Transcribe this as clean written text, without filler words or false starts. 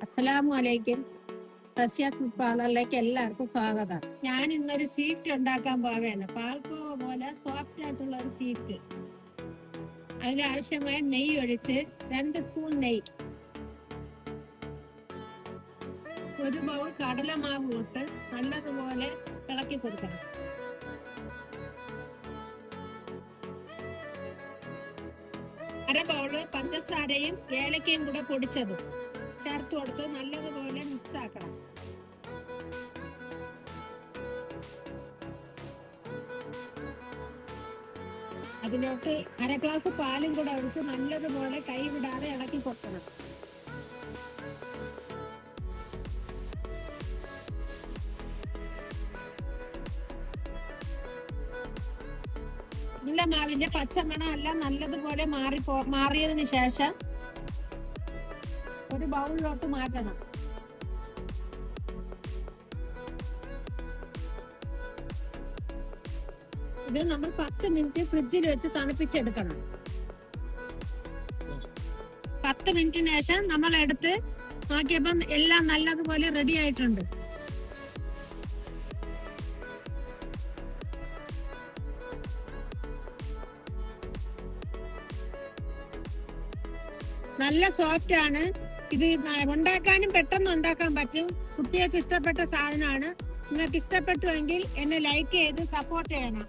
അസ്സലാമു അലൈക്കും. റസിയാസ് ഫുഡ് പാർലറിലേക്ക് എല്ലാവർക്കും സ്വാഗതം. ഞാൻ ഇന്നൊരു സ്വീറ്റ് ഉണ്ടാക്കാൻ പോവുകയാണ്. പാൽക്കോവ പോലെ സോഫ്റ്റ് ആയിട്ടുള്ള ഒരു സ്വീറ്റ്. അതിനാവശ്യമായ നെയ്യ് ഒഴിച്ച് 2 സ്പൂൺ നെയ്യ്, 1 ബൗൾ കടലമാവ് ഇട്ട് നല്ലതുപോലെ ഇളക്കി കൊടുക്കണം. അര ബൗള് പഞ്ചസാരയും ഏലക്കയും കൂടെ പൊടിച്ചതും ചേർത്ത് കൊടുത്ത് നല്ലതുപോലെ മിക്സ് ആക്കണം. അതിലോട്ട് 1/2 ഗ്ലാസ് പാലും കൂടെ ഒഴിച്ച് നല്ലതുപോലെ കൈ വിടാതെ ഇളക്കി കൊടുക്കണം. ഇതിലെ മാവിന്റെ പച്ചമണം എല്ലാം നല്ലതുപോലെ മാറിയതിനു ശേഷം ഒരു ബൗളിലോട്ട് മാറ്റണം. ഇത് നമ്മൾ 10 മിനിറ്റ് ഫ്രിഡ്ജിൽ വെച്ച് തണുപ്പിച്ചെടുക്കണം. 10 മിനിറ്റിന് ശേഷം നമ്മൾ എടുത്ത് നോക്കിയപ്പം എല്ലാം നല്ലതുപോലെ റെഡി ആയിട്ടുണ്ട്. നല്ല സോഫ്റ്റ് ആണ്. ഇത് ഉണ്ടാക്കാനും പെട്ടെന്ന് ഉണ്ടാക്കാൻ പറ്റും. കുട്ടികൾക്ക് ഇഷ്ടപ്പെട്ട സാധനമാണ്. നിങ്ങൾക്ക് ഇഷ്ടപ്പെട്ടുവെങ്കിൽ എന്നെ ലൈക്ക് ചെയ്ത് സപ്പോർട്ട് ചെയ്യണം.